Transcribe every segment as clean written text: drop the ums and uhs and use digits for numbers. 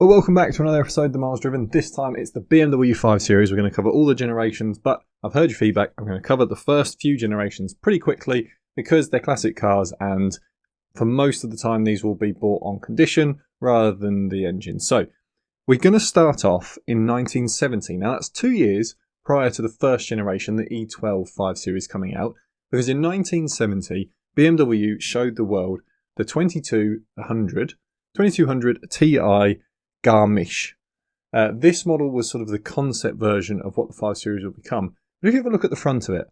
Well, welcome back to another episode of The Miles Driven. This time it's the BMW 5 Series. We're going to cover all the generations, but I've heard your feedback. I'm going to cover the first few generations pretty quickly because they're classic cars, and for most of the time these will be bought on condition rather than the engine. So we're going to start off in 1970. Now that's 2 years prior to the first generation, the E12 5 Series coming out, because in 1970 BMW showed the world the 2200 Ti Garmisch. This model was sort of the concept version of what the 5 Series will become. But if you have a look at the front of it,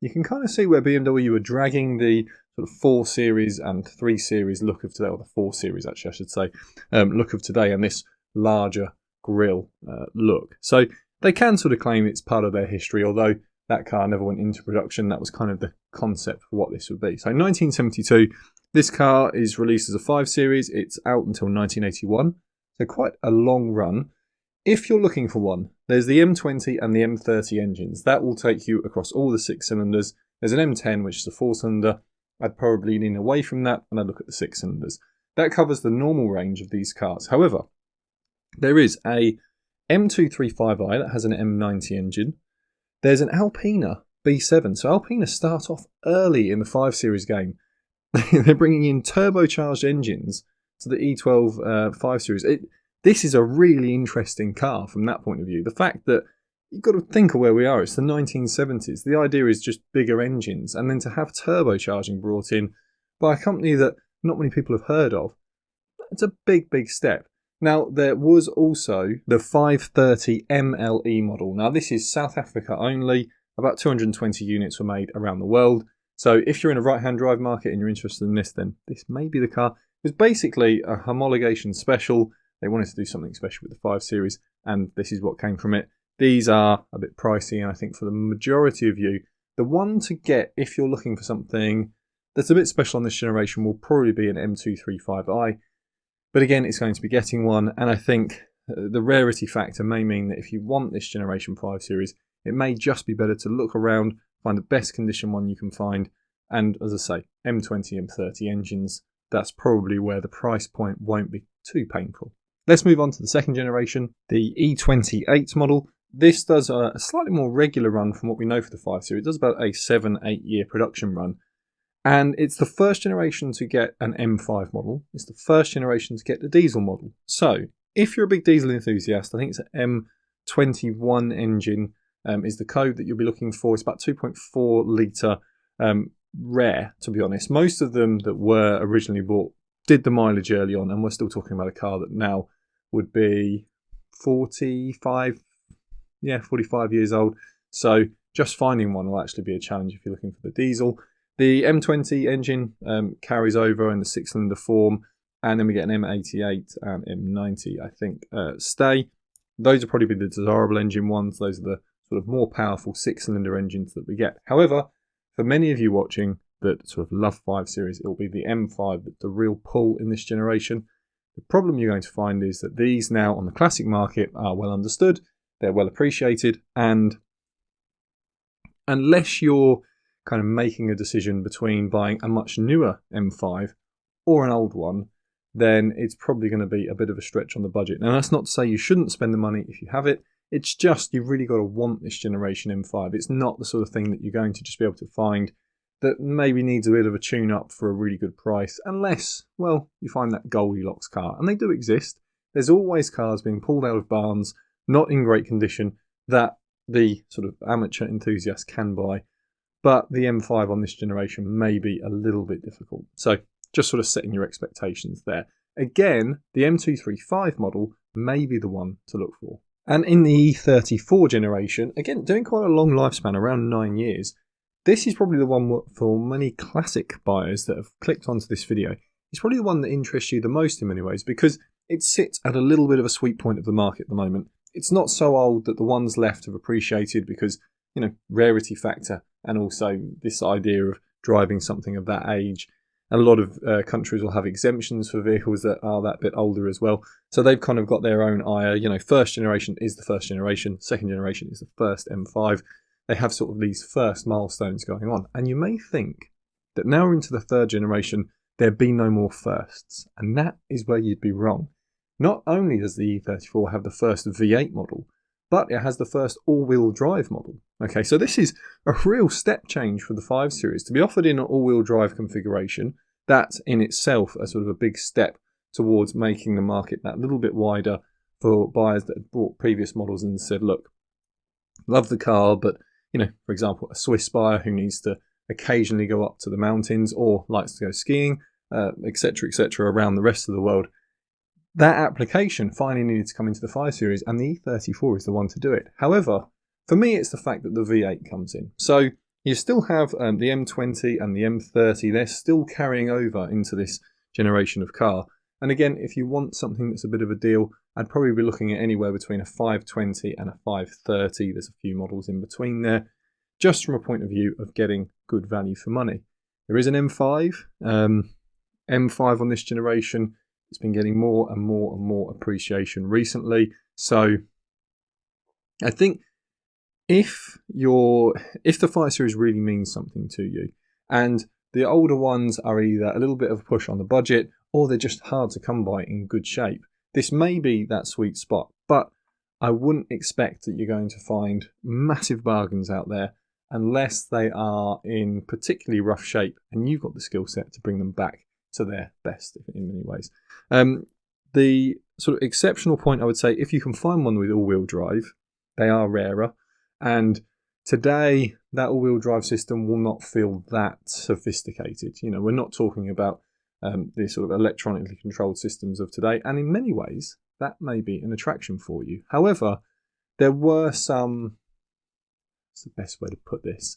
you can kind of see where BMW were dragging the sort of 4 Series and 3 Series look of today, or the 4 Series actually I should say, look of today, and this larger grille look. So they can sort of claim it's part of their history, although that car never went into production. That was kind of the concept for what this would be. So 1972, this car is released as a 5 Series. It's out until 1981. So quite a long run. If you're looking for one, there's the M20 and the M30 engines. That will take you across all the 6 cylinders. There's an M10, which is a 4-cylinder. I'd probably lean away from that and I'd look at the 6 cylinders. That covers the normal range of these cars. However, there is a M235i that has an M90 engine. There's an Alpina B7. So Alpina start off early in the 5 Series game. They're bringing in turbocharged engines to the E12 5 Series. This is a really interesting car from that point of view. The fact that you've got to think of where we are. It's the 1970s. The idea is just bigger engines, and then to have turbocharging brought in by a company that not many people have heard of. It's a big, big step. Now, there was also the 530 MLE model. Now, this is South Africa only. About 220 units were made around the world. So if you're in a right-hand drive market and you're interested in this, then this may be the car. It was basically a homologation special. They wanted to do something special with the 5 Series, and this is what came from it. These are a bit pricey, and I think for the majority of you, the one to get if you're looking for something that's a bit special on this generation will probably be an M235i. But again, it's going to be getting one, and I think the rarity factor may mean that if you want this generation 5 Series, it may just be better to look around, find the best condition one you can find, and as I say, M20, M30 engines. That's probably where the price point won't be too painful. Let's move on to the second generation, the E28 model. This does a slightly more regular run from what we know for the 5 Series. It does about a 7-8 year production run. And it's the first generation to get an M5 model. It's the first generation to get the diesel model. So if you're a big diesel enthusiast, I think it's an M21 engine is the code that you'll be looking for. It's about 2.4 litre. Rare, to be honest. Most of them that were originally bought did the mileage early on, and we're still talking about a car that now would be 45 years old. So just finding one will actually be a challenge if you're looking for the diesel. The M20 engine carries over in the 6-cylinder form, and then we get an M88 and M90, I think, stay. Those will probably be the desirable engine ones. Those are the sort of more powerful 6-cylinder engines that we get. However, for many of you watching that sort of love 5 Series, it will be the M5 that's the real pull in this generation. The problem you're going to find is that these now on the classic market are well understood, they're well appreciated, and unless you're kind of making a decision between buying a much newer M5 or an old one, then it's probably going to be a bit of a stretch on the budget. Now, that's not to say you shouldn't spend the money if you have it. It's just you've really got to want this generation M5. It's not the sort of thing that you're going to just be able to find that maybe needs a bit of a tune-up for a really good price, unless, well, you find that Goldilocks car. And they do exist. There's always cars being pulled out of barns, not in great condition, that the sort of amateur enthusiast can buy. But the M5 on this generation may be a little bit difficult. So just sort of setting your expectations there. Again, the M235 model may be the one to look for. And in the E34 generation, again, doing quite a long lifespan, around 9 years, this is probably the one for many classic buyers that have clicked onto this video. It's probably the one that interests you the most in many ways because it sits at a little bit of a sweet point of the market at the moment. It's not so old that the ones left have appreciated because, you know, rarity factor and also this idea of driving something of that age. A lot of countries will have exemptions for vehicles that are that bit older as well. So they've kind of got their own ire. You know, first generation is the first generation. Second generation is the first M5. They have sort of these first milestones going on. And you may think that now we're into the third generation, there'd be no more firsts. And that is where you'd be wrong. Not only does the E34 have the first V8 model, but it has the first all-wheel drive model. Okay, so this is a real step change for the 5 Series. To be offered in an all-wheel drive configuration, that's in itself a sort of a big step towards making the market that little bit wider for buyers that had bought previous models and said, look, love the car, but, you know, for example, a Swiss buyer who needs to occasionally go up to the mountains or likes to go skiing, etc., around the rest of the world. That application finally needed to come into the 5 Series, and the E34 is the one to do it. However, for me, it's the fact that the V8 comes in. So you still have the M20 and the M30. They're still carrying over into this generation of car. And again, if you want something that's a bit of a deal, I'd probably be looking at anywhere between a 520 and a 530. There's a few models in between there, just from a point of view of getting good value for money. There is an M5. M5 on this generation. It's been getting more and more appreciation recently. So I think if the 5 Series really means something to you, and the older ones are either a little bit of a push on the budget, or they're just hard to come by in good shape, this may be that sweet spot. But I wouldn't expect that you're going to find massive bargains out there unless they are in particularly rough shape and you've got the skill set to bring them back to their best in many ways. The sort of exceptional point, I would say, if you can find one with all-wheel drive, they are rarer. And today, that all-wheel drive system will not feel that sophisticated. You know, we're not talking about the sort of electronically controlled systems of today. And in many ways, that may be an attraction for you. However, there were some, what's the best way to put this?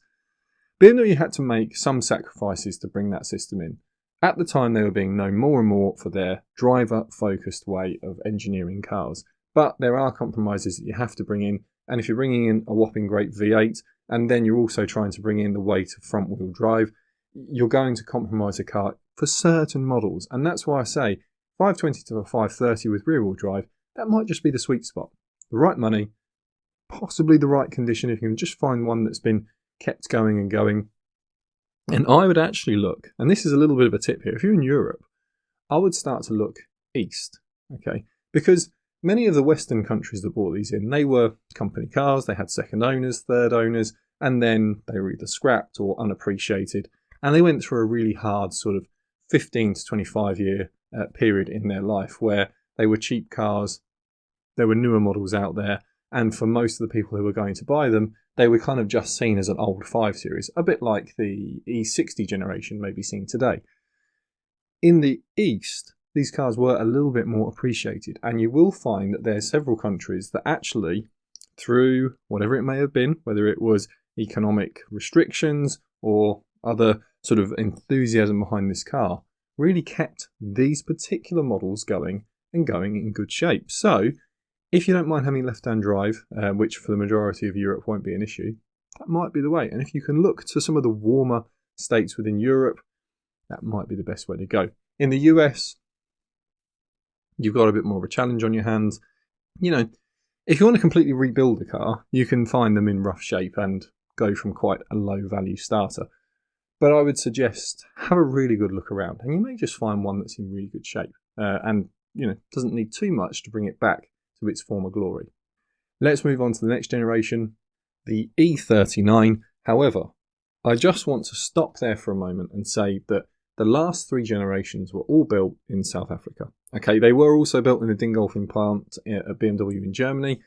BMW had to make some sacrifices to bring that system in. At the time, they were being known more and more for their driver-focused way of engineering cars. But there are compromises that you have to bring in. And if you're bringing in a whopping great V8, and then you're also trying to bring in the weight of front-wheel drive, you're going to compromise a car for certain models. And that's why I say 520 to a 530 with rear-wheel drive, that might just be the sweet spot. The right money, possibly the right condition if you can just find one that's been kept going and going. And I would actually look, and this is a little bit of a tip here, if you're in Europe, I would start to look east, okay? Because many of the Western countries that bought these in, they were company cars, they had second owners, third owners, and then they were either scrapped or unappreciated. And they went through a really hard sort of 15 to 25 year period in their life where they were cheap cars, there were newer models out there, and for most of the people who were going to buy them, they were kind of just seen as an old 5 Series, a bit like the E60 generation may be seen today. In the East, these cars were a little bit more appreciated, and you will find that there's several countries that actually, through whatever it may have been, whether it was economic restrictions or other sort of enthusiasm behind this car, really kept these particular models going and going in good shape. So, if you don't mind having left-hand drive, which for the majority of Europe won't be an issue, that might be the way. And if you can look to some of the warmer states within Europe, that might be the best way to go. In the US, you've got a bit more of a challenge on your hands. You know, if you want to completely rebuild a car, you can find them in rough shape and go from quite a low-value starter. But I would suggest have a really good look around, and you may just find one that's in really good shape and, you know, doesn't need too much to bring it back to its former glory. Let's move on to the next generation, the E39. However, I just want to stop there for a moment and say that the last 3 generations were all built in South Africa. Okay, they were also built in the Dingolfing plant at BMW in Germany,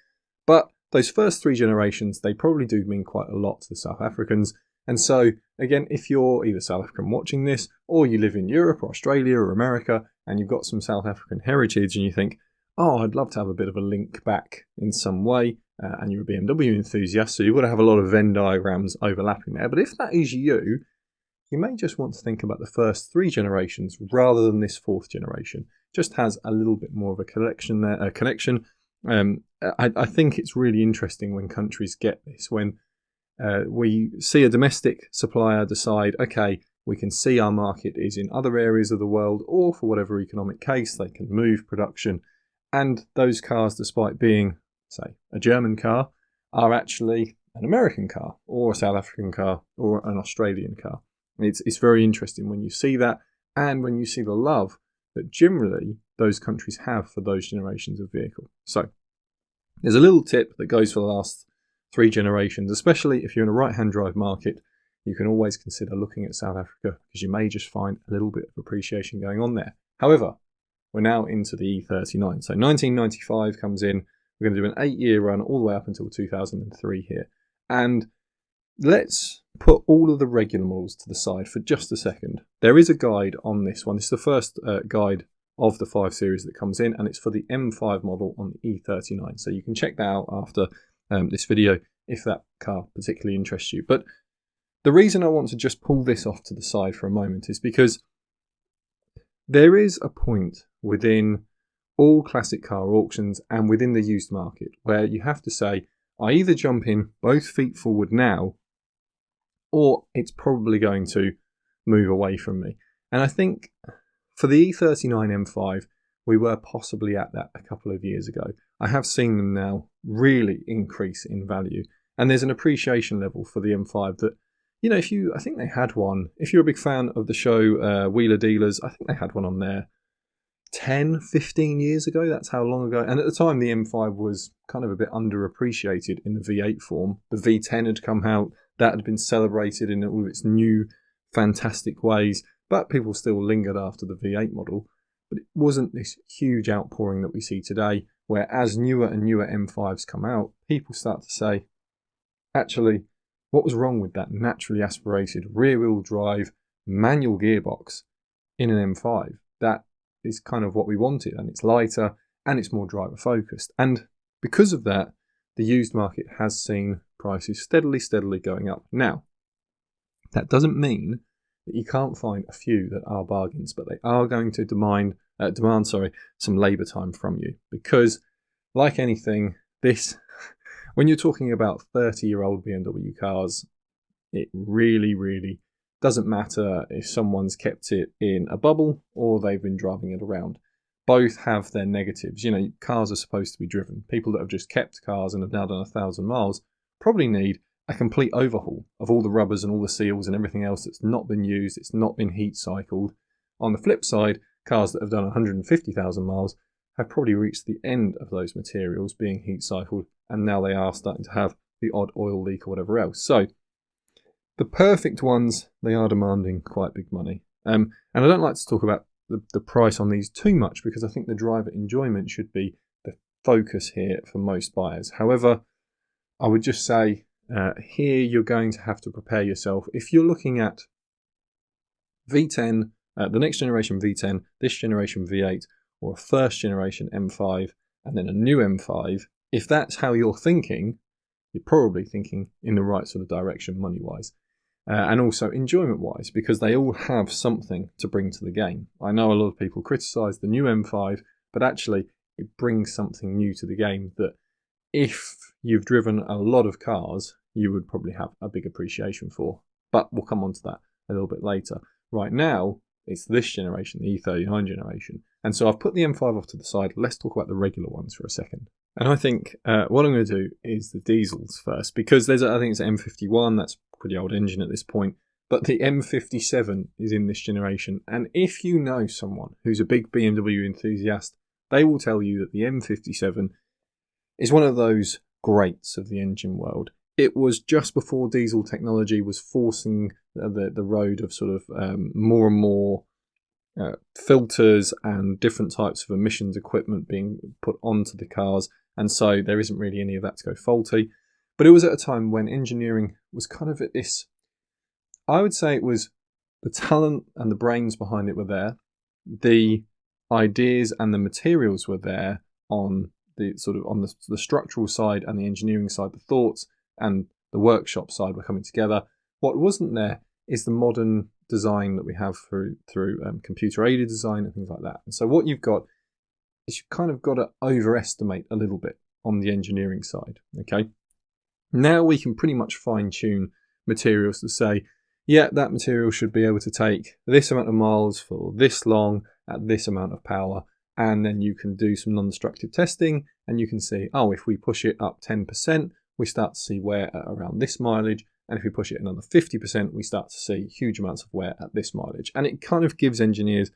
but those first 3 generations, they probably do mean quite a lot to the South Africans. And so, again, if you're either South African watching this, or you live in Europe or Australia or America, and you've got some South African heritage and you think, oh, I'd love to have a bit of a link back in some way, and you're a BMW enthusiast, so you've got to have a lot of Venn diagrams overlapping there. But if that is you, you may just want to think about the first 3 generations rather than this 4th generation. Just has a little bit more of a connection there. I think it's really interesting when countries get this, when we see a domestic supplier decide, okay, we can see our market is in other areas of the world, or for whatever economic case, they can move production. And those cars, despite being, say, a German car, are actually an American car, or a South African car, or an Australian car. It's very interesting when you see that, and when you see the love that generally those countries have for those generations of vehicle. So there's a little tip that goes for the last 3 generations, especially if you're in a right-hand drive market. You can always consider looking at South Africa because you may just find a little bit of appreciation going on there. However, we're now into the E39. So 1995 comes in. We're going to do an 8-year run all the way up until 2003 here. And let's put all of the regular models to the side for just a second. There is a guide on this one. This is the first guide of the 5 Series that comes in, and it's for the M5 model on the E39. So you can check that out after this video if that car particularly interests you. But the reason I want to just pull this off to the side for a moment is because there is a point within all classic car auctions and within the used market where you have to say, I either jump in both feet forward now, or it's probably going to move away from me. And I think for the E39 M5, we were possibly at that a couple of years ago. I have seen them now really increase in value. And there's an appreciation level for the M5 that, you know, I think they had one. If you're a big fan of the show Wheeler Dealers, I think they had one on there 10, 15 years ago. That's how long ago. And at the time, the M5 was kind of a bit underappreciated in the V8 form. The V10 had come out. That had been celebrated in all of its new, fantastic ways. But people still lingered after the V8 model. But it wasn't this huge outpouring that we see today, where as newer and newer M5s come out, people start to say, actually, what was wrong with that naturally aspirated rear-wheel drive manual gearbox in an M5? That is kind of what we wanted, and it's lighter and it's more driver-focused. And because of that, the used market has seen prices steadily going up. Now, that doesn't mean that you can't find a few that are bargains, but they are going to demand some labour time from you, because like anything, when you're talking about 30-year-old BMW cars, it really doesn't matter if someone's kept it in a bubble or they've been driving it around. Both have their negatives. You know, cars are supposed to be driven. People that have just kept cars and have now done 1,000 miles probably need a complete overhaul of all the rubbers and all the seals and everything else that's not been used, it's not been heat cycled. On the flip side, cars that have done 150,000 miles have probably reached the end of those materials being heat cycled, and now they are starting to have the odd oil leak or whatever else. So the perfect ones, they are demanding quite big money. And I don't like to talk about the price on these too much, because I think the driver enjoyment should be the focus here for most buyers. However, I would just say here you're going to have to prepare yourself. If you're looking at V10, the next generation V10, this generation V8, or a first generation M5, and then a new M5, if that's how you're thinking, you're probably thinking in the right sort of direction money-wise. And also enjoyment-wise, because they all have something to bring to the game. I know a lot of people criticise the new M5, but actually it brings something new to the game that if you've driven a lot of cars, you would probably have a big appreciation for. But we'll come on to that a little bit later. Right now, it's this generation, the E39 generation. And so I've put the M5 off to the side. Let's talk about the regular ones for a second. And I think what I'm going to do is the diesels first, because I think it's an M51, that's a pretty old engine at this point, but the M57 is in this generation. And if you know someone who's a big BMW enthusiast, they will tell you that the M57 is one of those greats of the engine world. It was just before diesel technology was forcing the road of sort of more and more filters and different types of emissions equipment being put onto the cars, and so there isn't really any of that to go faulty. But it was at a time when engineering was kind of at this, I would say it was the talent and the brains behind it were there, the ideas and the materials were there on the sort of on the structural side and the engineering side, the thoughts and the workshop side were coming together. What wasn't there is the modern design that we have through computer-aided design and things like that. And so what you've got is you've kind of got to overestimate a little bit on the engineering side, okay? Now we can pretty much fine-tune materials to say, yeah, that material should be able to take this amount of miles for this long at this amount of power, and then you can do some non-destructive testing and you can see, oh, if we push it up 10%, we start to see wear at around this mileage, and if we push it another 50%, we start to see huge amounts of wear at this mileage. And it kind of gives engineers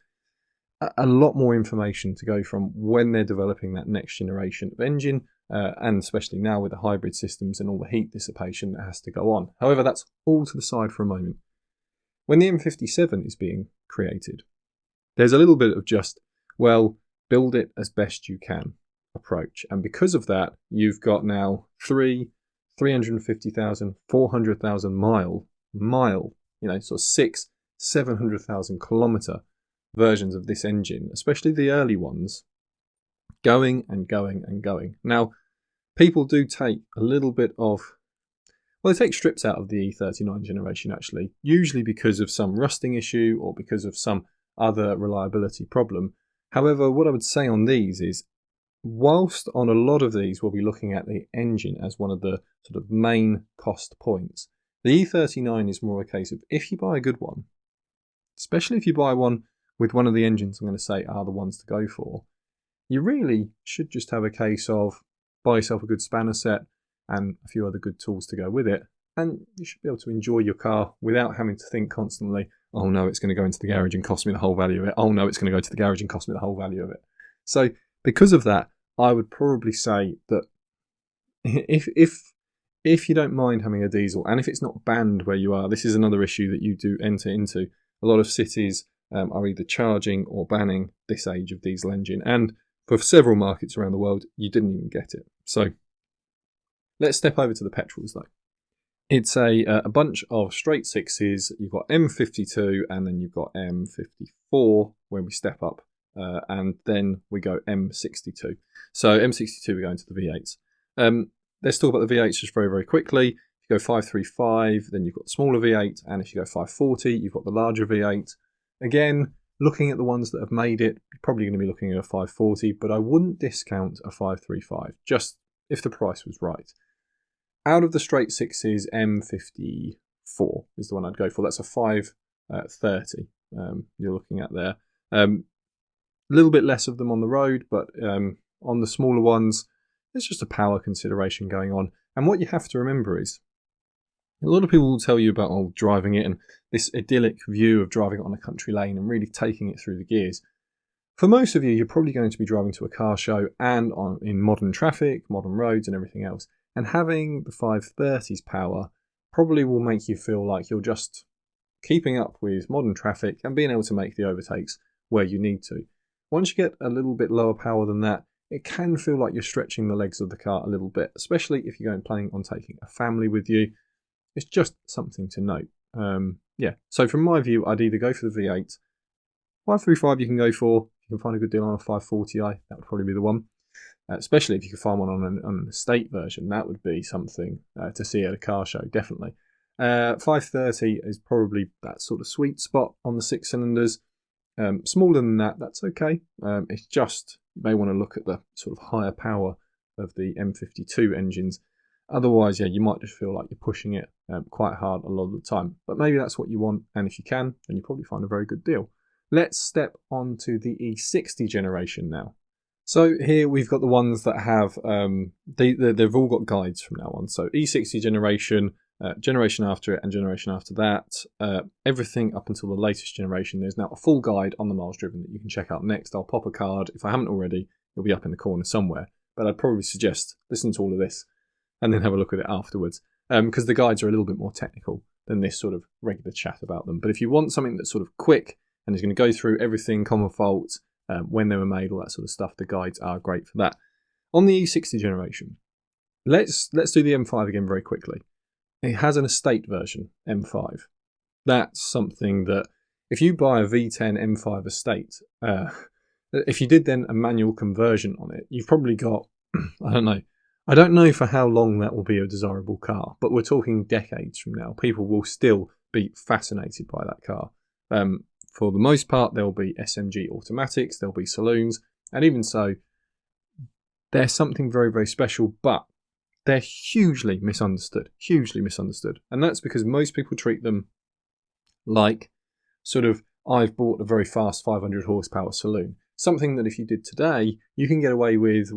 a lot more information to go from when they're developing that next generation of engine, and especially now with the hybrid systems and all the heat dissipation that has to go on. However, that's all to the side for a moment. When the M57 is being created, there's a little bit of just, well, build it as best you can approach. And because of that, you've got now 350,000, 400,000 mile, sort of 700,000 kilometer versions of this engine, especially the early ones, going and going and going. Now, people do take a little bit of, well, they take strips out of the E39 generation actually, usually because of some rusting issue or because of some other reliability problem. However, what I would say on these is, whilst on a lot of these we'll be looking at the engine as one of the sort of main cost points, the E39 is more a case of, if you buy a good one, especially if you buy one with one of the engines I'm going to say are the ones to go for, you really should just have a case of buy yourself a good spanner set and a few other good tools to go with it, and you should be able to enjoy your car without having to think constantly, oh no, it's going to go into the garage and cost me the whole value of it. Oh no, it's going to go to the garage and cost me the whole value of it. So because of that, I would probably say that if you don't mind having a diesel, and if it's not banned where you are, this is another issue that you do enter into. A lot of cities are either charging or banning this age of diesel engine, and for several markets around the world, you didn't even get it. So let's step over to the petrols though. It's a bunch of straight sixes. You've got M52 and then you've got M54 when we step up, and then we go M62. So M62, we go into the V8s. Let's talk about the V8s just very, very quickly. If you go 535, then you've got the smaller V8, and if you go 540, you've got the larger V8. Again, looking at the ones that have made it, you're probably going to be looking at a 540, but I wouldn't discount a 535, just if the price was right. Out of the straight sixes, M54 is the one I'd go for. That's a 530 you're looking at there. A little bit less of them on the road, but on the smaller ones, there's just a power consideration going on. And what you have to remember is, a lot of people will tell you about driving it and this idyllic view of driving it on a country lane and really taking it through the gears. For most of you, you're probably going to be driving to a car show and in modern traffic, modern roads and everything else. And having the 530's power probably will make you feel like you're just keeping up with modern traffic and being able to make the overtakes where you need to. Once you get a little bit lower power than that, it can feel like you're stretching the legs of the car a little bit, especially if you're planning on taking a family with you. It's just something to note. So from my view, I'd either go for the V8. 535 you can go for. If you can find a good deal on a 540i, that would probably be the one. Especially if you could find one on an estate version, that would be something to see at a car show, definitely. 530 is probably that sort of sweet spot on the 6 cylinders. Smaller than that, that's okay. It's just, you may want to look at the sort of higher power of the M52 engines. Otherwise, yeah, you might just feel like you're pushing it quite hard a lot of the time. But maybe that's what you want, and if you can, then you probably find a very good deal. Let's step on to the E60 generation now. So here we've got the ones that have, they've all got guides from now on. So E60 generation, generation after it and generation after that, everything up until the latest generation. There's now a full guide on the miles driven that you can check out next. I'll pop a card. If I haven't already, it'll be up in the corner somewhere. But I'd probably suggest listen to all of this and then have a look at it afterwards, because the guides are a little bit more technical than this sort of regular chat about them. But if you want something that's sort of quick and is going to go through everything, common faults, when they were made, all that sort of stuff, the guides are great for that. On the E60 generation, let's do the M5 again very quickly. It has an estate version, M5. That's something that if you buy a V10 M5 estate, if you did then a manual conversion on it, you've probably got, I don't know for how long that will be a desirable car, but we're talking decades from now. People will still be fascinated by that car. For the most part, there'll be SMG automatics, there'll be saloons, and even so, they're something very, very special, but they're hugely misunderstood. And that's because most people treat them like sort of, I've bought a very fast 500 horsepower saloon. Something that if you did today, you can get away with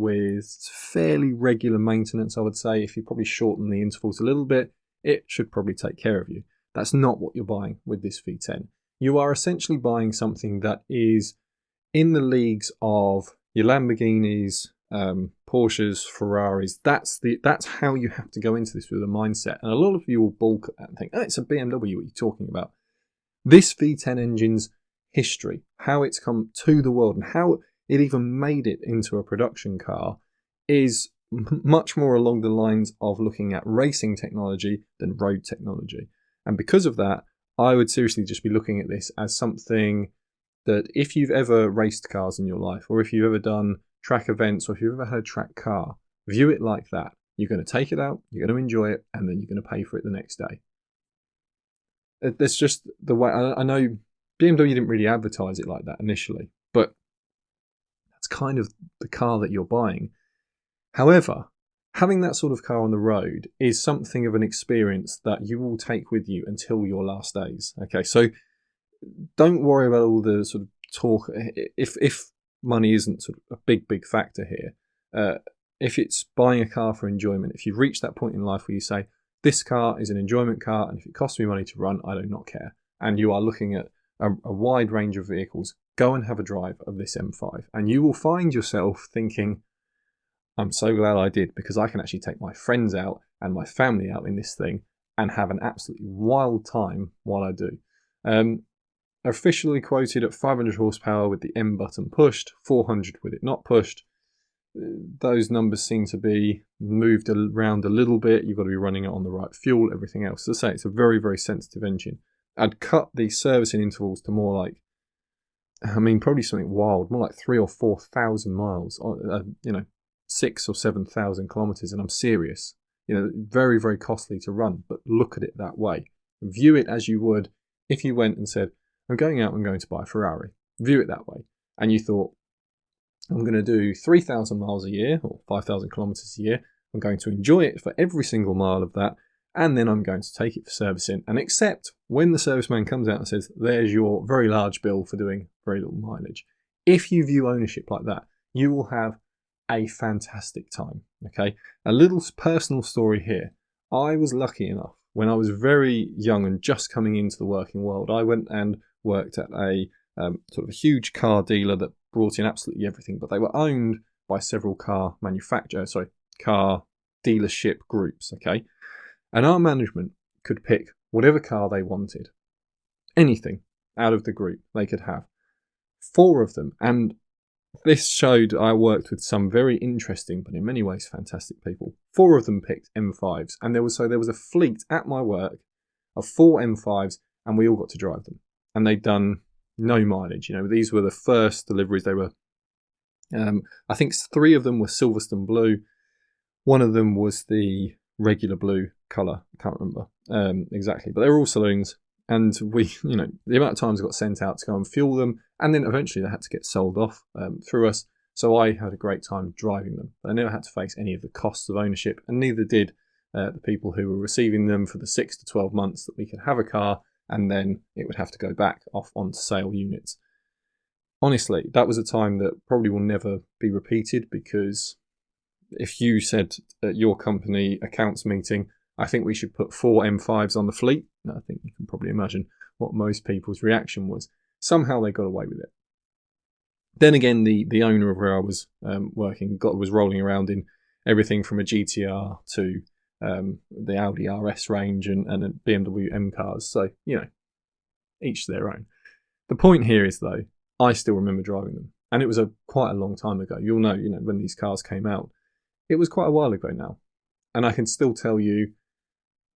fairly regular maintenance, I would say. If you probably shorten the intervals a little bit, it should probably take care of you. That's not what you're buying with this V10. You are essentially buying something that is in the leagues of your Lamborghinis, Porsches, Ferraris. That's how you have to go into this with a mindset. And a lot of you will balk at that and think, oh, it's a BMW, what are you talking about? This V10 engine's history, how it's come to the world and how it even made it into a production car is much more along the lines of looking at racing technology than road technology. And because of that, I would seriously just be looking at this as something that if you've ever raced cars in your life, or if you've ever done track events, or if you've ever had a track car, view it like that. You're going to take it out, you're going to enjoy it, and then you're going to pay for it the next day. That's just the way. I know BMW didn't really advertise it like that initially, but that's kind of the car that you're buying. However, having that sort of car on the road is something of an experience that you will take with you until your last days. Okay, so don't worry about all the sort of talk. If money isn't sort of a big factor here, if it's buying a car for enjoyment, if you've reached that point in life where you say, this car is an enjoyment car, and if it costs me money to run, I do not care, and you are looking at a wide range of vehicles, go and have a drive of this M5, and you will find yourself thinking, I'm so glad I did, because I can actually take my friends out and my family out in this thing and have an absolutely wild time while I do. Officially quoted at 500 horsepower with the M button pushed, 400 with it not pushed. Those numbers seem to be moved around a little bit. You've got to be running it on the right fuel, everything else. As I say, it's a very sensitive engine. I'd cut the servicing intervals to more like, probably something wild, more like 3,000 or 4,000 miles, 6,000 or 7,000 kilometers, and I'm serious. Very costly to run, but look at it that way. View it as you would if you went and said, I'm going to buy a Ferrari. View it that way. And you thought, I'm going to do 3,000 miles a year or 5,000 kilometers a year. I'm going to enjoy it for every single mile of that. And then I'm going to take it for servicing and accept when the serviceman comes out and says, there's your very large bill for doing very little mileage. If you view ownership like that, you will have a fantastic time. Okay. A little personal story here. I was lucky enough when I was very young and just coming into the working world. I went and worked at a sort of a huge car dealer that brought in absolutely everything, but they were owned by several car dealership groups. Okay. And our management could pick whatever car they wanted, anything out of the group they could have. 4 of them, and this showed I worked with some very interesting, but in many ways fantastic people. 4 of them picked M5s, and there was a fleet at my work of 4 M5s, and we all got to drive them. And they'd done no mileage. These were the first deliveries. They were, I think 3 of them were Silverstone blue. One of them was the regular blue colour. I can't remember exactly, but they were all saloons. And we, the amount of times I got sent out to go and fuel them, and then eventually they had to get sold off through us. So I had a great time driving them. I never had to face any of the costs of ownership, and neither did the people who were receiving them for the 6 to 12 months that we could have a car, and then it would have to go back off onto sale units. Honestly, that was a time that probably will never be repeated, because if you said at your company accounts meeting, I think we should put 4 M5s on the fleet, I think you can probably imagine what most people's reaction was. Somehow they got away with it. Then again, the owner of where I was working was rolling around in everything from a GTR to the Audi RS range and BMW M cars. So, each to their own. The point here is, though, I still remember driving them. And it was quite a long time ago. You'll know, when these cars came out. It was quite a while ago now. And I can still tell you,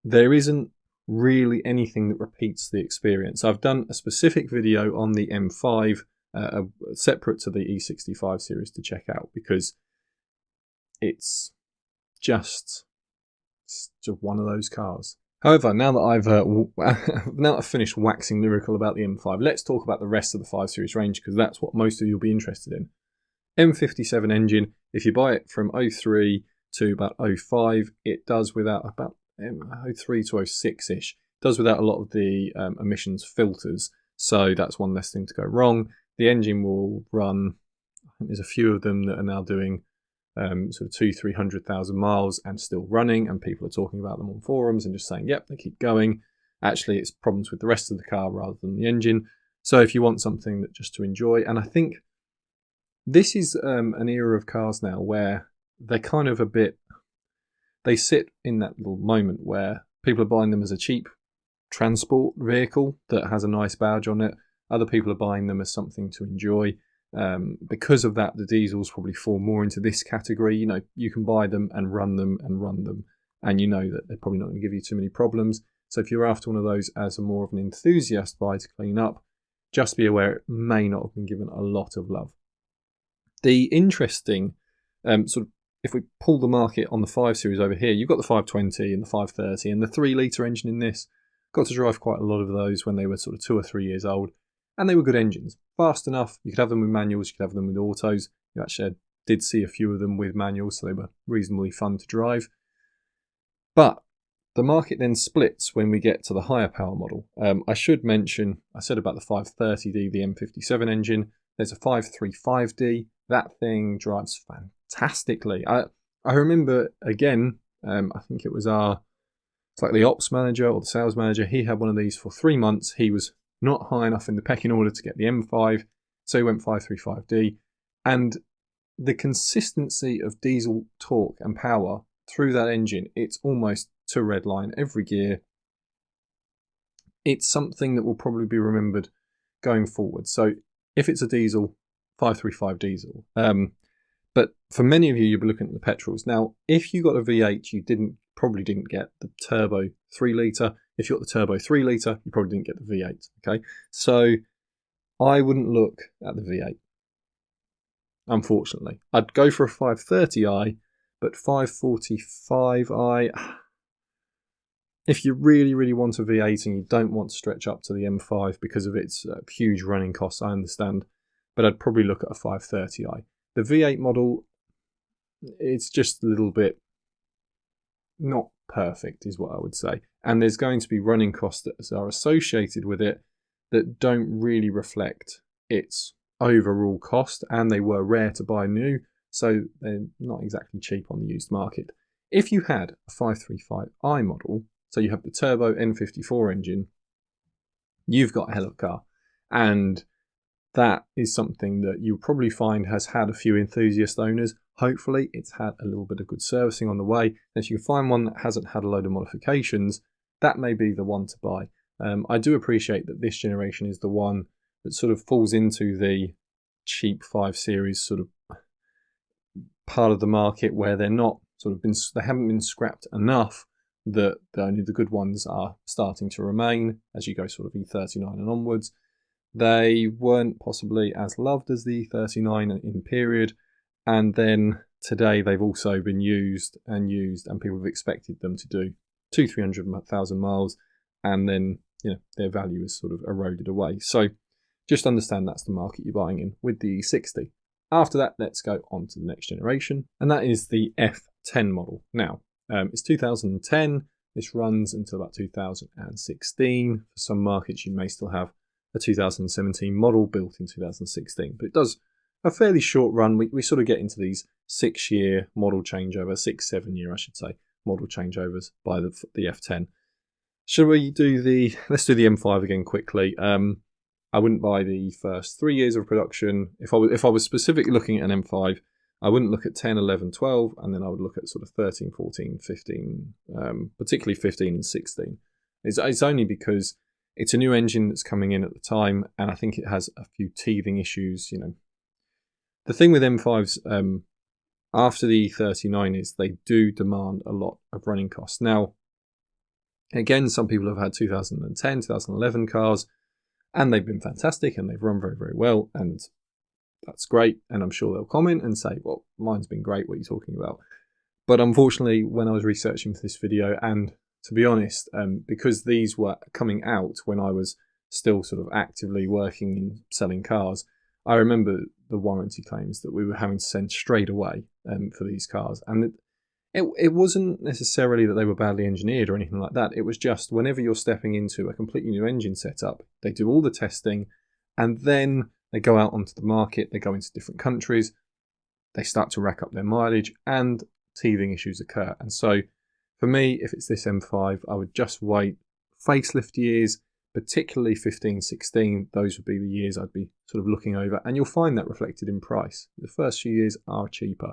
there isn't really anything that repeats the experience. I've done a specific video on the M5, separate to the E65 series, to check out, because it's just one of those cars. However, now that I've finished waxing lyrical about the M5, let's talk about the rest of the 5 Series range, because that's what most of you will be interested in. M57 engine, if you buy it from 03 to about 05, it does without about 03 to 06-ish, does without a lot of the emissions filters, so that's one less thing to go wrong. The engine will run, I think there's a few of them that are now doing sort of 200,000-300,000 miles and still running, and people are talking about them on forums and just saying, yep, they keep going. Actually, it's problems with the rest of the car rather than the engine. So if you want something that just to enjoy, and I think This is an era of cars now where they're kind of they sit in that little moment where people are buying them as a cheap transport vehicle that has a nice badge on it. Other people are buying them as something to enjoy. Because of that, the diesels probably fall more into this category. You know, you can buy them and run them, and you know that they're probably not going to give you too many problems. So if you're after one of those as a more of an enthusiast buy to clean up, just be aware it may not have been given a lot of love. The interesting sort of, if we pull the market on the 5 Series over here, you've got the 520 and the 530 and the 3-litre engine in this. Got to drive quite a lot of those when they were sort of 2 or 3 years old. And they were good engines. Fast enough. You could have them with manuals, you could have them with autos. You actually did see a few of them with manuals, so they were reasonably fun to drive. But the market then splits when we get to the higher power model. I should mention, I said about the 530D, the M57 engine. There's a 535D. That thing drives fantastically. I remember, again, I think it was it's like the ops manager or the sales manager. He had one of these for 3 months. He was not high enough in the pecking order to get the M5, so he went 535D. And the consistency of diesel torque and power through that engine, it's almost to red line every gear. It's something that will probably be remembered going forward. So if it's a diesel, 535 diesel. But for many of you, you'll be looking at the petrols. Now, if you got a V8, you probably didn't get the turbo 3-litre. If you got the turbo 3-litre, you probably didn't get the V8. Okay, so I wouldn't look at the V8. Unfortunately, I'd go for a 530i, but 545i. If you really, really want a V8 and you don't want to stretch up to the M5 because of its huge running costs, I understand. But I'd probably look at a 530i. The V8 model, it's just a little bit not perfect, is what I would say. And there's going to be running costs that are associated with it that don't really reflect its overall cost, and they were rare to buy new, so they're not exactly cheap on the used market. If you had a 535i model, so you have the turbo N54 engine, you've got a hell of a car. And that is something that you'll probably find has had a few enthusiast owners. Hopefully it's had a little bit of good servicing on the way. And if you can find one that hasn't had a load of modifications, that may be the one to buy. I do appreciate that this generation is the one that sort of falls into the cheap 5 Series sort of part of the market where they're not sort of they haven't been scrapped enough that only the good ones are starting to remain as you go sort of E39 and onwards. They weren't possibly as loved as the E39 in period, and then today they've also been used, and people have expected them to do 200,000-300,000 miles, and then their value is sort of eroded away. So just understand that's the market you're buying in with the E60. After that, let's go on to the next generation, and that is the F10 model. Now, it's 2010. This runs until about 2016. For some markets, you may still have a 2017 model built in 2016, but it does a fairly short run. We sort of get into these 6-year model changeover, 6-7 year, I should say, model changeovers by the F10. Should we let's do the M5 again quickly. I wouldn't buy the first 3 years of production. If I was specifically looking at an M5, I wouldn't look at 10, 11, 12, and then I would look at sort of 13, 14, 15, particularly 15 and 16. It's only because it's a new engine that's coming in at the time, and I think it has a few teething issues. The thing with M5s after the E39 is they do demand a lot of running costs. Now, again, some people have had 2010, 2011 cars, and they've been fantastic, and they've run very, very well, and that's great. And I'm sure they'll comment and say, well, mine's been great, what are you talking about? But unfortunately, when I was researching for this video, and to be honest, because these were coming out when I was still sort of actively working in selling cars, I remember the warranty claims that we were having to send straight away for these cars. And it wasn't necessarily that they were badly engineered or anything like that. It was just whenever you're stepping into a completely new engine setup, they do all the testing, and then they go out onto the market, they go into different countries, they start to rack up their mileage, and teething issues occur. And so for me, if it's this M5, I would just wait facelift years, particularly 15, 16, those would be the years I'd be sort of looking over, and you'll find that reflected in price. The first few years are cheaper.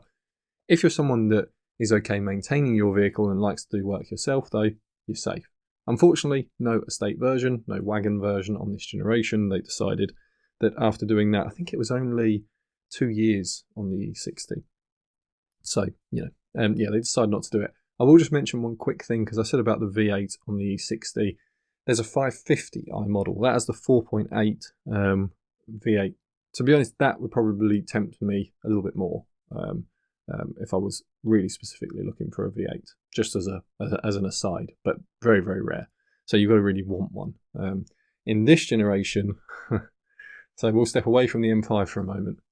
If you're someone that is okay maintaining your vehicle and likes to do work yourself, though, you're safe. Unfortunately, no estate version, no wagon version on this generation. They decided that after doing that, I think it was only 2 years on the E60. So, yeah, they decided not to do it. I will just mention one quick thing, because I said about the V8 on the E60. There's a 550i model. That has the 4.8 V8. To be honest, that would probably tempt me a little bit more if I was really specifically looking for a V8, just as an aside, but very, very rare. So you've got to really want one. In this generation, so we'll step away from the M5 for a moment.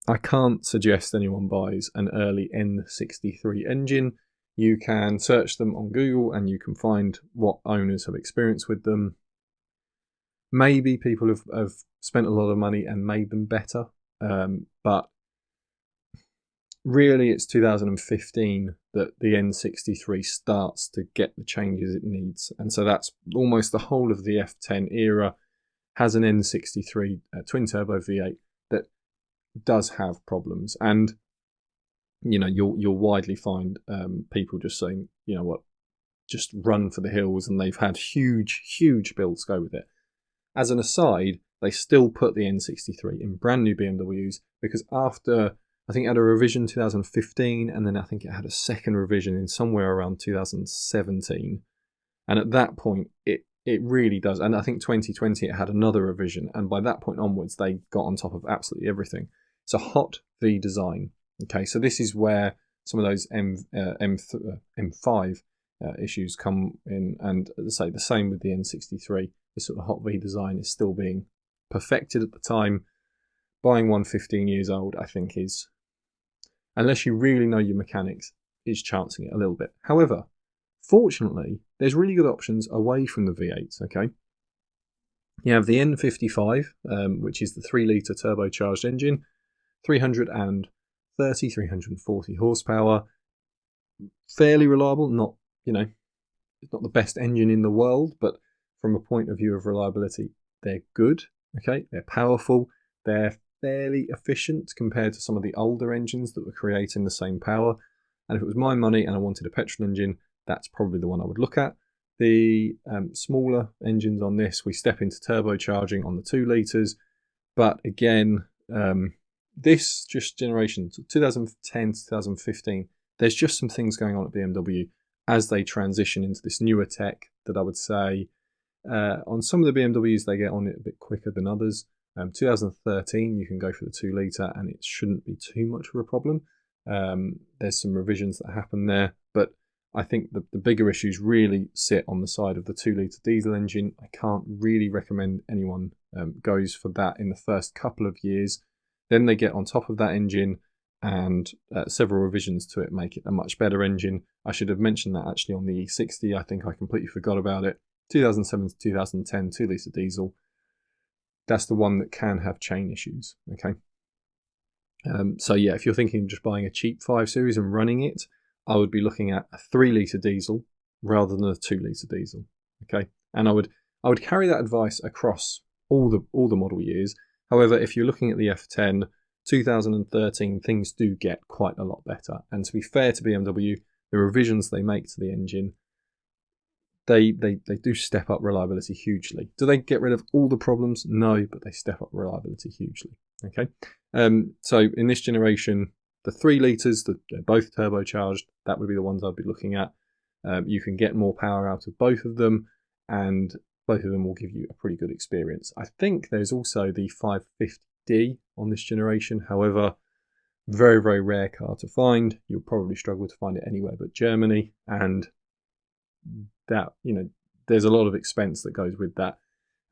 I can't suggest anyone buys an early N63 engine. You can search them on Google and you can find what owners have experience with them. Maybe people have spent a lot of money and made them better, but really it's 2015 that the N63 starts to get the changes it needs. And so that's almost the whole of the F10 era has an N63 twin turbo V8 that does have problems. And you'll widely find people just saying, you know what, just run for the hills, and they've had huge builds go with it. As an aside, they still put the N63 in brand new BMWs, because after, I think it had a revision 2015, and then I think it had a second revision in somewhere around 2017. And at that point, it really does. And I think 2020 it had another revision, and by that point onwards, they got on top of absolutely everything. It's a hot V design. Okay, so this is where some of those M5 issues come in, and as I say, the same with the N63. This sort of hot V design is still being perfected at the time. Buying one 15 years old, I think, is, unless you really know your mechanics, is chancing it a little bit. However, fortunately, there's really good options away from the V8s, okay? You have the N55, which is the 3-litre turbocharged engine, 340 horsepower, fairly reliable, not, it's not the best engine in the world, but from a point of view of reliability, they're good, okay? They're powerful, they're fairly efficient compared to some of the older engines that were creating the same power. And if it was my money and I wanted a petrol engine, that's probably the one I would look at. The smaller engines on this, we step into turbocharging on the 2 litres, but again, this just generation, 2010 to 2015, there's just some things going on at BMW as they transition into this newer tech that I would say on some of the BMWs they get on it a bit quicker than others. 2013 you can go for the 2 litre and it shouldn't be too much of a problem. There's some revisions that happen there, but I think the bigger issues really sit on the side of the 2 litre diesel engine. I can't really recommend anyone goes for that in the first couple of years. Then they get on top of that engine, and several revisions to it make it a much better engine. I should have mentioned that actually on the E60. I think I completely forgot about it. 2007 to 2010, 2 litre diesel. That's the one that can have chain issues, okay? So yeah, if you're thinking of just buying a cheap 5 Series and running it, I would be looking at a 3 litre diesel rather than a 2 litre diesel, okay? And I would carry that advice across all the model years. However, if you're looking at the F10, 2013, things do get quite a lot better. And to be fair to BMW, the revisions they make to the engine, they do step up reliability hugely. Do they get rid of all the problems? No, but they step up reliability hugely. Okay, so in this generation, the 3 litres, they're both turbocharged. That would be the ones I'd be looking at. You can get more power out of both of them, and both of them will give you a pretty good experience. I think there's also the 550D on this generation. However, very, very rare car to find. You'll probably struggle to find it anywhere but Germany, and that, there's a lot of expense that goes with that.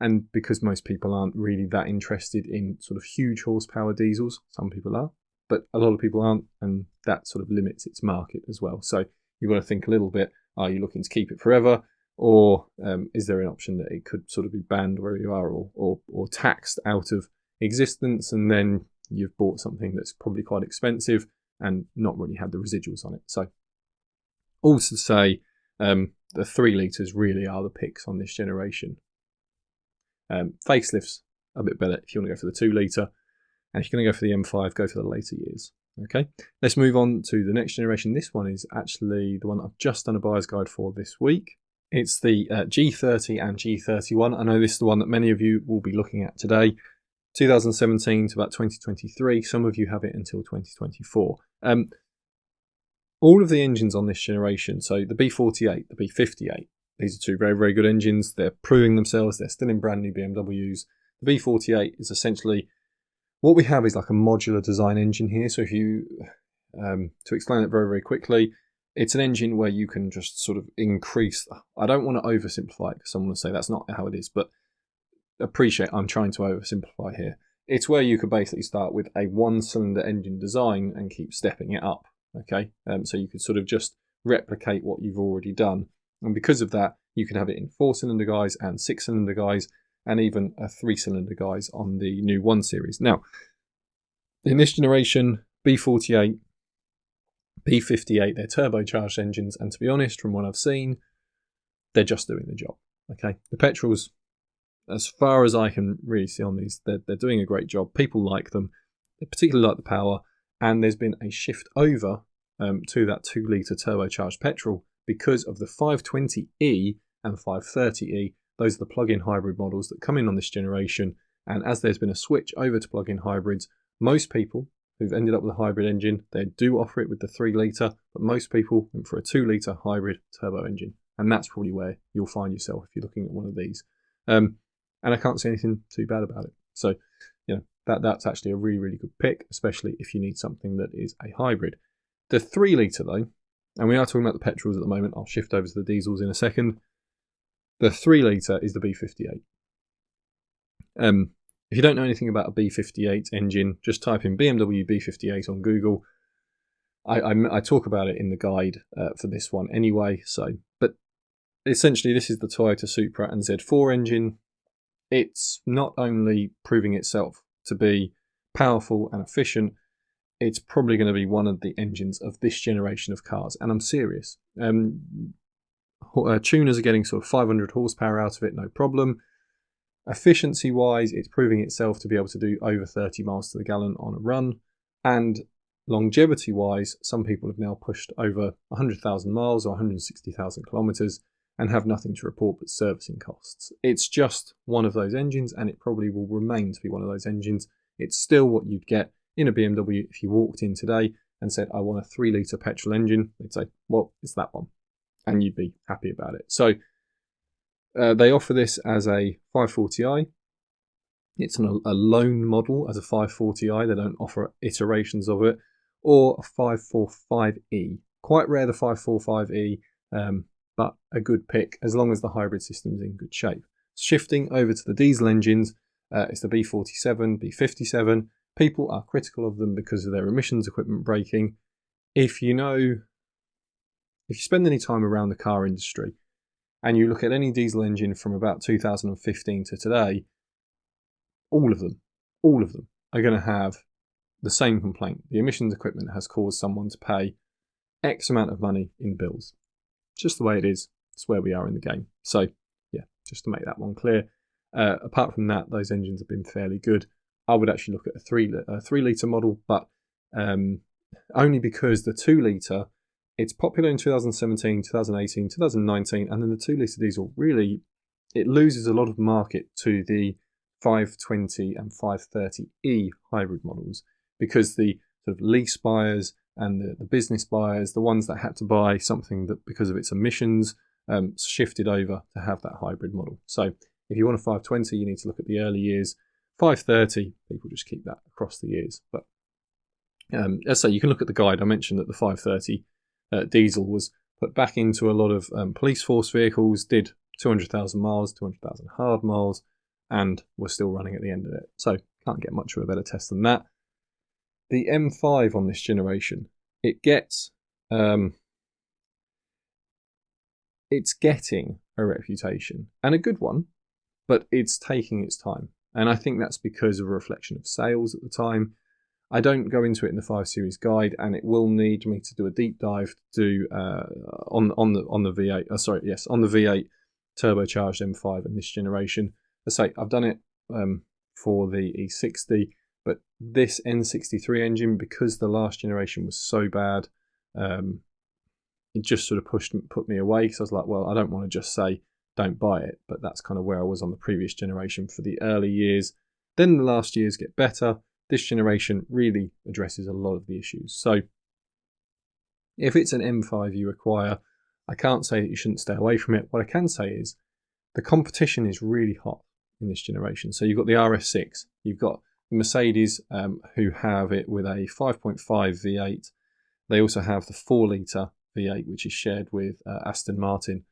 And because most people aren't really that interested in sort of huge horsepower diesels, some people are, but a lot of people aren't, and that sort of limits its market as well. So you've got to think a little bit, are you looking to keep it forever? Or is there an option that it could sort of be banned where you are, or taxed out of existence, and then you've bought something that's probably quite expensive and not really had the residuals on it. So all to say, The 3 litres really are the picks on this generation. Facelifts a bit better if you want to go for the 2 litre, and if you're going to go for the M5, go for the later years. Okay, let's move on to the next generation. This one is actually the one I've just done a buyer's guide for this week. It's the G30 and G31. I know this is the one that many of you will be looking at today. 2017 to about 2023. Some of you have it until 2024. All of the engines on this generation, so the B48, the B58, these are 2 very, very good engines. They're proving themselves. They're still in brand new BMWs. The B48 is essentially, what we have is like a modular design engine here. So if you, to explain it very, very quickly, it's an engine where you can just sort of increase, I don't want to oversimplify it because someone will say that's not how it is, but appreciate I'm trying to oversimplify here. It's where you could basically start with a 1-cylinder engine design and keep stepping it up. Okay, so you could sort of just replicate what you've already done. And because of that, you can have it in 4-cylinder guys and 6-cylinder guys, and even a 3-cylinder guys on the new 1 Series. Now, in this generation, B48, B58, they're turbocharged engines, and to be honest, from what I've seen, they're just doing the job. Okay, the petrols, as far as I can really see on these, they're doing a great job. People like them, they particularly like the power, and there's been a shift over to that 2 litre turbocharged petrol because of the 520e and 530e. Those are the plug-in hybrid models that come in on this generation, and as there's been a switch over to plug-in hybrids, most people who've ended up with a hybrid engine, they do offer it with the 3 litre, but most people went for a 2 litre hybrid turbo engine, and that's probably where you'll find yourself if you're looking at one of these. And I can't see anything too bad about it. So, you know, that's actually a really, really good pick, especially if you need something that is a hybrid. The 3 litre though, and we are talking about the petrols at the moment, I'll shift over to the diesels in a second. The 3 litre is the B58. If you don't know anything about a B58 engine, just type in BMW B58 on Google. I talk about it in the guide for this one anyway. But essentially, this is the Toyota Supra and Z4 engine. It's not only proving itself to be powerful and efficient, it's probably going to be one of the engines of this generation of cars, and I'm serious. Tuners are getting sort of 500 horsepower out of it, no problem. Efficiency wise, it's proving itself to be able to do over 30 miles to the gallon on a run, and longevity wise, some people have now pushed over 100,000 miles or 160,000 kilometers and have nothing to report but servicing costs. It's just one of those engines, and it probably will remain to be one of those engines. It's still what you'd get in a BMW if you walked in today and said, I want a 3 litre petrol engine. They'd say, well, it's that one, and you'd be happy about it. So they offer this as a 540i. It's a loan model as a 540i. They don't offer iterations of it, or a 545e. Quite rare, the 545e, but a good pick as long as the hybrid system's in good shape. Shifting over to the diesel engines, it's the B47, B57. People are critical of them because of their emissions equipment braking. If you spend any time around the car industry and you look at any diesel engine from about 2015 to today, all of them are going to have the same complaint. The emissions equipment has caused someone to pay X amount of money in bills. Just the way it is. It's where we are in the game. So, yeah, just to make that one clear. Apart from that, those engines have been fairly good. I would actually look at a 3 litre model, but only because the 2 litre, it's popular in 2017, 2018, 2019, and then the 2 litre diesel really, it loses a lot of market to the 520 and 530e hybrid models, because the sort of lease buyers and the business buyers, the ones that had to buy something that because of its emissions, shifted over to have that hybrid model. So if you want a 520, you need to look at the early years. 530, people just keep that across the years. But as I say, you can look at the guide. I mentioned that the 530 diesel was put back into a lot of police force vehicles, did 200,000 miles, 200,000 hard miles, and was still running at the end of it. So can't get much of a better test than that. The M5 on this generation, it's getting a reputation, and a good one, but it's taking its time. And I think that's because of a reflection of sales at the time. I don't go into it in the 5 Series guide, and it will need me to do a deep dive to on the V8. On the V8 turbocharged M5 in this generation. As I say, I've done it for the E60, but this N63 engine, because the last generation was so bad, it just sort of put me away, because I was like, well, I don't want to just say don't buy it, but that's kind of where I was on the previous generation for the early years. Then the last years get better. This generation really addresses a lot of the issues. So if it's an M5 you require, I can't say that you shouldn't stay away from it. What I can say is the competition is really hot in this generation. So you've got the RS6, you've got the Mercedes who have it with a 5.5 V8. They also have the 4-litre V8, which is shared with Aston Martin.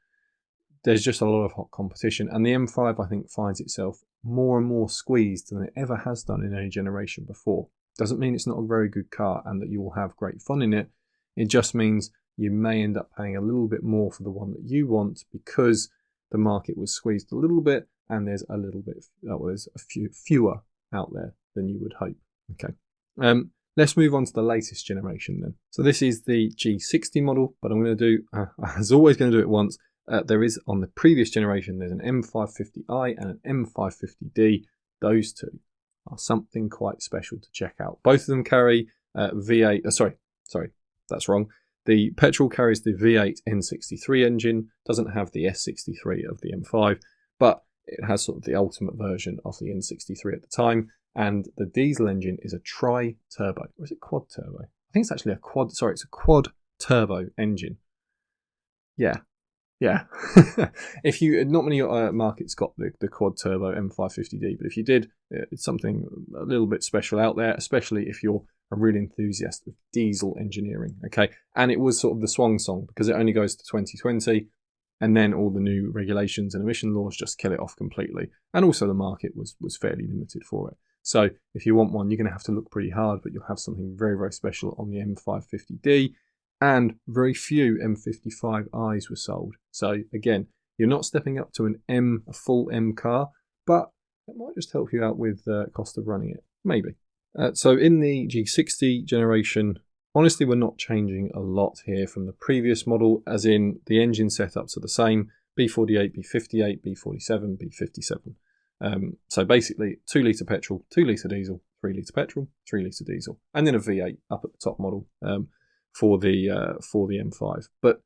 There's just a lot of hot competition, and the M5, I think, finds itself more and more squeezed than it ever has done in any generation before. Doesn't mean it's not a very good car and that you will have great fun in it. It just means you may end up paying a little bit more for the one that you want, because the market was squeezed a little bit, and there's a little bit, there's a few fewer out there than you would hope. Okay. Let's move on to the latest generation then. So this is the G60 model, but I'm going to do, as always, going to do it once. There is, on the previous generation, there's an M550i and an M550d. Those two are something quite special to check out. Both of them carry V8, sorry, that's wrong. The petrol carries the V8 N63 engine, doesn't have the S63 of the M5, but it has sort of the ultimate version of the N63 at the time. And the diesel engine is a tri-turbo, or is it quad turbo? I think it's actually it's a quad turbo engine. Yeah. If you, not many markets got the quad turbo M550d, but if you did, it's something a little bit special out there, especially if you're a real enthusiast of diesel engineering. Okay, and it was sort of the swan song, because it only goes to 2020, and then all the new regulations and emission laws just kill it off completely. And also the market was fairly limited for it. So if you want one, you're going to have to look pretty hard, but you'll have something very, very special on the M550d. And very few M55i's were sold. So again, you're not stepping up to a full M car, but it might just help you out with the cost of running it. Maybe. So in the G60 generation, honestly, we're not changing a lot here from the previous model, as in the engine setups are the same: B48, B58, B47, B57. So basically 2-litre petrol, 2-litre diesel, 3-litre petrol, 3-litre diesel, and then a V8 up at the top model for the M5. But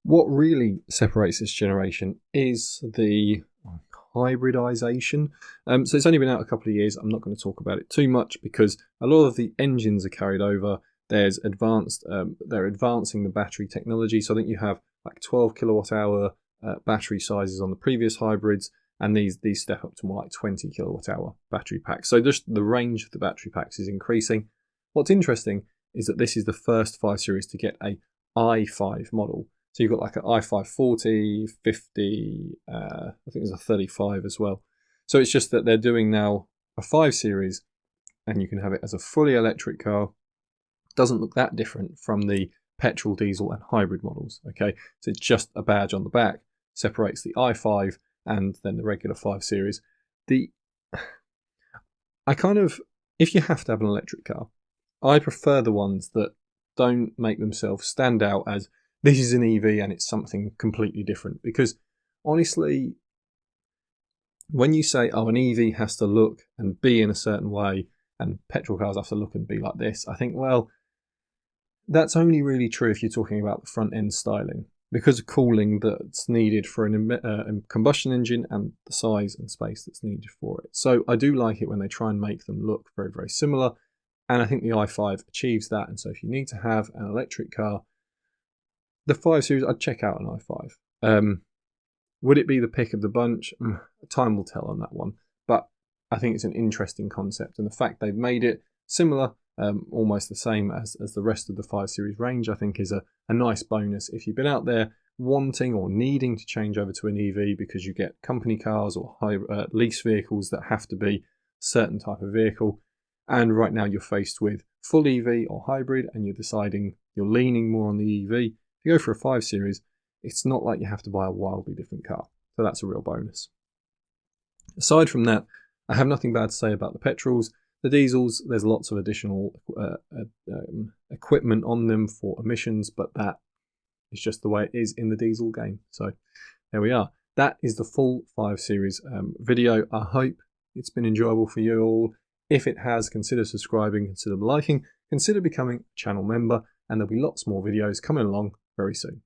what really separates this generation is the hybridization. So it's only been out a couple of years. I'm not going to talk about it too much, because a lot of the engines are carried over. There's they're advancing the battery technology. So I think you have like 12 kilowatt hour battery sizes on the previous hybrids, and these step up to more like 20 kilowatt hour battery packs. So just the range of the battery packs is increasing. What's interesting is that this is the first 5 Series to get a i5 model. So you've got like an i5 40, 50, I think there's a 35 as well. So it's just that they're doing now a 5 Series, and you can have it as a fully electric car. Doesn't look that different from the petrol, diesel and hybrid models. Okay, so it's just a badge on the back, separates the i5 and then the regular 5 Series. If you have to have an electric car, I prefer the ones that don't make themselves stand out as this is an EV and it's something completely different. Because honestly, when you say, oh, an EV has to look and be in a certain way, and petrol cars have to look and be like this, I think, well, that's only really true if you're talking about the front end styling, because of cooling that's needed for a combustion engine and the size and space that's needed for it. So I do like it when they try and make them look very, very similar. And I think the i5 achieves that. And so if you need to have an electric car, the 5 Series, I'd check out an i5. Would it be the pick of the bunch? Time will tell on that one. But I think it's an interesting concept. And the fact they've made it similar, almost the same as the rest of the 5 Series range, I think is a nice bonus if you've been out there wanting or needing to change over to an EV because you get company cars or lease vehicles that have to be a certain type of vehicle. And right now you're faced with full EV or hybrid, and you're deciding you're leaning more on the EV. If you go for a 5 Series, it's not like you have to buy a wildly different car. So that's a real bonus. Aside from that, I have nothing bad to say about the petrols. The diesels, there's lots of additional equipment on them for emissions, but that is just the way it is in the diesel game. So there we are. That is the full 5 Series video. I hope it's been enjoyable for you all. If it has, consider subscribing, consider liking, consider becoming a channel member, and there'll be lots more videos coming along very soon.